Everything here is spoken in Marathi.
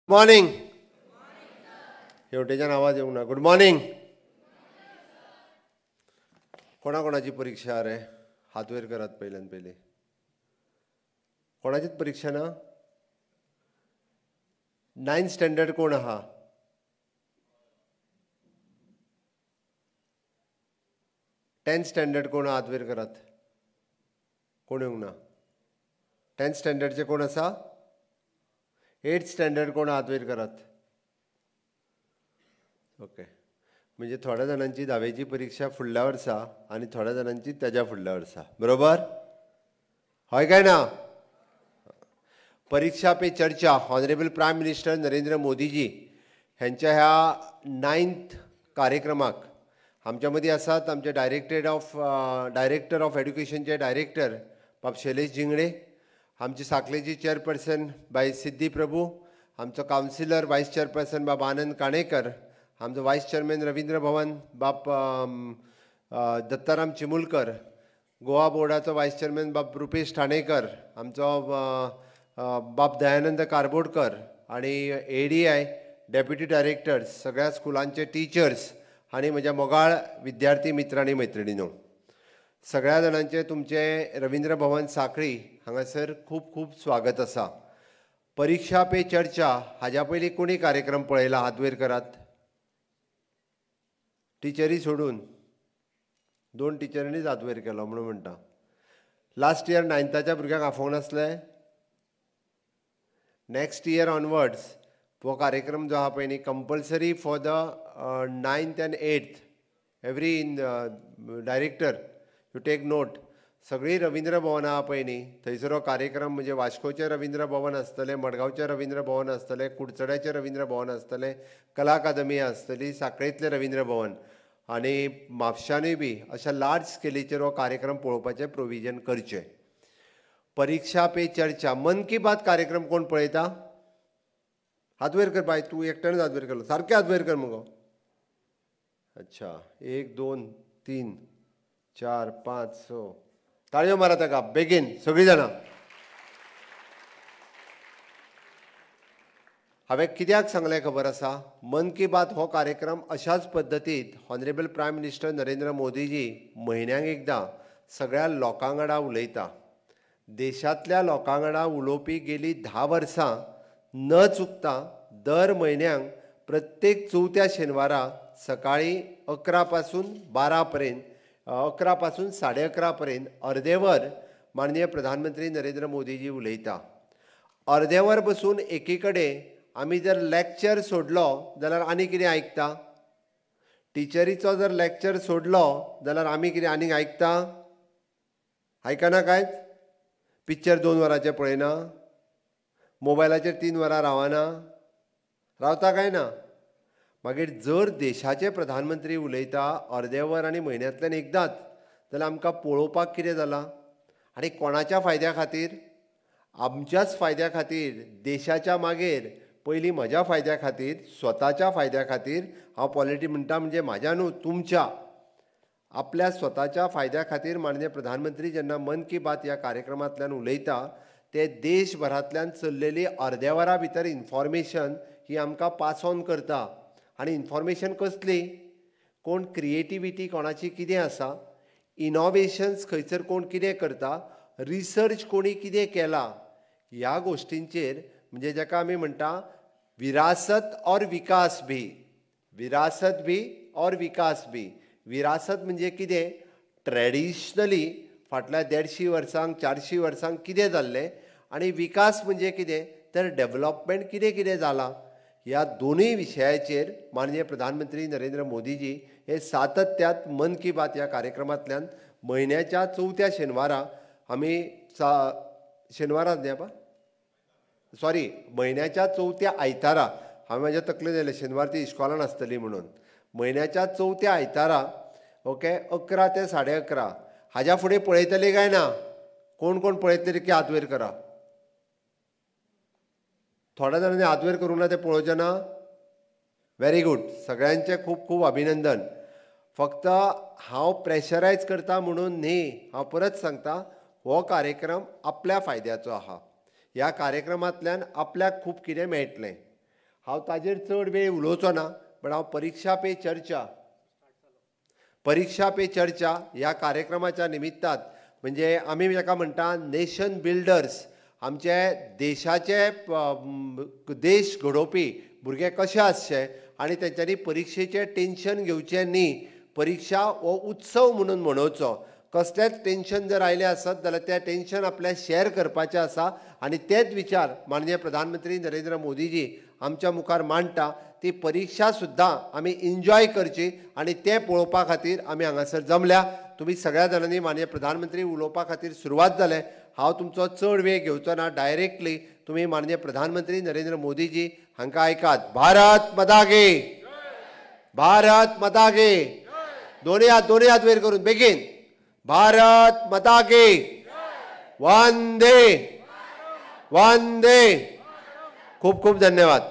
मॉर्निंग शेवटेच्यान आवाज येवंक ना. Good morning. कोणाची परीक्षा रे? हात वयर करात पहिल्यान पयली. कोणाचीच परीक्षा ना? 9th स्टँडर्ड कोण आहा? टेन्थ स्टँडर्ड कोण हात वयर करात? कोण येवंक ना? 10th स्टँडर्डचे कोण आसा? 8th स्टँडर्ड कोण हात वयर करात? ओके. म्हणजे थोड्या जाणांची 10वेची परीक्षा फुडल्या वर्सा आनी थोड्या जाणांची तेज्या फुडल्या वर्सा. बरोबर? हय काय ना? Pariksha Pe Charcha honourable prime minister Narendra Modiji ह्यांच्या ह्या 9th कार्यक्रमाक आमच्या मदीं आसात आमचे डायरेक्टर ऑफ एड्युकेशनचे डायरेक्टर बाब शैलेश जिंगडे, आमची साखलेची चेअरपर्सन बाय सिद्धी प्रभू, आमचो कावन्सिलर वायस चेअरपर्सन बाब आनंद काणेकर, आमचो वायस चेअरमॅन रवींद्र भवन बाब दत्ताराम चिमुलकर, गोवा बोर्डाचो वायस चेअरमॅन बाब रुपेश ठाणेकर, आमचो बाब दयानंद कारबोडकर आणि ADI डेप्युटी डायरेक्टर्स, सगळ्या स्कुलांचे टिचर्स आणि म्हज्या मोगाळ विद्यार्थी मित्र आनी मैत्रिणींनो, सगळ्या जाणांचे तुमचे रवींद्र भवन सांखळी हांगासर खूब खूब स्वागत आसा. परीक्षा पे चर्चा हाज्या पयलीं कोणी कार्यक्रम पळयला? हात वयर करात. टिचरी सोडून 2 टिचरींनीच हात वयर केलो म्हणून म्हणटा. लास्ट इयर 9thच्या भुरग्यांक आफोंक नासले? नेक्स्ट इयर ऑनवर्ड्स हो कार्यक्रम जो आहा पळय न्ही, compulsory for the 9th and 8th every director you take note. सगळी रवींद्र भवन आहा पळय न्ही, थंयसर हो कार्यक्रम म्हणजे वास्कोचें रवींद्र भवन आसतलें, मडगांवचें रवींद्र भवन आसतलें, कुडचड्याचें रवींद्र भवन आसतलें, कला अकादमी आसतली, सांखळेंतलें रवींद्र भवन आनी म्हापशांनूय बी अशा लार्ज स्केलीचेर हो कार्यक्रम पळोवपाचें प्रोविजन करचें. परीक्षा पे चर्चा मन की बात कार्यक्रम कोण पळयता? हात वयर कर बाय. तूं एकट्यानूच हात वयर केलो. सारकें हात वयर कर मुगो. अच्छा, 1 2 3 4 5 6. ताळयो मारा ताका. बेगीन सगळीं जाणां. हांवें कित्याक सांगलें खबर आसा? मन की बात हो कार्यक्रम अशाच पद्दतीन honourable prime minister Narendra Modiji म्हयन्याक एकदां सगळ्या लोकां वांगडा उलयता. देशांतल्या लोकां वांगडा उलोवपी गेलीं 10 वर्सां न चुकता दर म्हयन्याक प्रत्येक चवथ्या शेनवारा सकाळीं 11 पासून 12 पर्यंत 11 पासून 11:30 पर्यंत अर्दे वर माननीय प्रधानमंत्री नरेंद्र मोदीजी उलयता. अर्दे वर बसून एकी कडेन आमी जर लॅक्चर सोडलो जाल्यार आनी कितें आयकता? टिचरीचो जर लॅक्चर सोडलो जाल्यार आमी कितें आनीक आयकता? आयकना कांयच? पिक्चर 2 वरांचें पळयना? मोबायलाचेर 3 वरां रावना? रावता काय ना? मागीर जर देशाचे प्रधानमंत्री उलयता अर्दे वर आनी म्हयन्यांतल्यान एकदांच जाल्यार आमकां पळोवपाक कितें जालां? आनी कोणाच्या फायद्या खातीर? आमच्याच फायद्या खातीर, देशाच्या मागीर पयलीं म्हज्या फायद्या खातीर, स्वताच्या फायद्या खातीर. हांव पॉलिटी म्हणटा म्हणजे म्हाज्या न्हू, तुमच्या. आपल्या स्वताच्या फायद्या खातीर माननीय प्रधानमंत्री जेन्ना मन की बात ह्या कार्यक्रमांतल्यान उलयता ते देशभरांतल्यान चल्लेली अर्द्या वरा भितर इन्फॉर्मेशन ही आमकां पास ऑन करता. आनी इन्फॉर्मेशन कसली? कोण क्रिएटिविटी कोणाची कितें आसा, इनोवेशन्स खंयसर कोण कितें करता, रिसर्च कोणी कितें केला, ह्या गोश्टींचेर म्हणजे जाका आमी म्हणटा विरासत और विकास भी. विरासत भी और विकास भी. विरासत म्हणजे कितें? ट्रेडिशनली फाटल्या 150 वर्सांक 400 वर्सांक कितें जाल्लें, आनी विकास म्हणजे कितें? तर डेव्हलपमेंट कितें कितें जालां. ह्या दोनूय विशयाचेर माननीय प्रधानमंत्री नरेंद्र मोदीजी हे सातत्यात मन की बात ह्या कार्यक्रमांतल्यान म्हयन्याच्या चवथ्या शेनवारा आमी शेनवाराच न्ही आपा? सॉरी, म्हयन्याच्या चवथ्या आयतारा. हांवें म्हाज्या तकलेन येयलें शेनवार ती इश्कॉलान आसतली म्हणून. म्हयन्याच्या चवथ्या आयतारा ओके 11 ते 11:30. हाज्या फुडें पळयतली काय ना? कोण कोण पळयतली की हात वयर करा. थोड्या जाणांनी हात वयर करूंक ना, ते पळोवचे ना? Very good. सगळ्यांचे खूब खूब अभिनंदन. फक्त हांव प्रेशरायज करता म्हणून न्ही, हांव परत सांगता, हो कार्यक्रम आपल्या फायद्याचो आहा. ह्या कार्यक्रमांतल्यान आपल्याक खूब कितें मेळटलें. हांव ताजेर चड वेळ उलोवचो ना, पण हांव परीक्षा पे चर्चा ह्या कार्यक्रमाच्या निमित्तान म्हणजे आमी जाका म्हणटा नेशन बिल्डर्स, आमचे देशाचे देश घडोवपी भुरगे कशे आसचे आनी तेंच्यांनी परीक्षेचें टेन्शन घेवचें न्ही, परीक्षा हो उत्सव म्हणून मनोवचो. कसलेंच टेन्शन जर आयलें आसत जाल्यार तें टेन्शन आपल्याक शेअर करपाचें आसा आनी तेच विचार माननीय प्रधानमंत्री नरेंद्र मोदीजी आमच्या मुखार मांडटा. ती परीक्षा सुद्दां आमी एन्जॉय करची आनी तें पळोवपा खातीर आमी हांगासर जमल्या. तुमी सगळ्या जाणांनी माननीय प्रधानमंत्री उलोवपा खातीर सुरवात जालें. हांव तुमचो चड वेळ घेवचो ना, डायरेक्टली तुमी माननीय प्रधानमंत्री नरेंद्र मोदीजी हांकां आयकात. भारत माता की, भारत माता की. दोन्ही हात वयर करून बेगीन. भारत माता की, वंदे वंदे. खूप खूप धन्यवाद.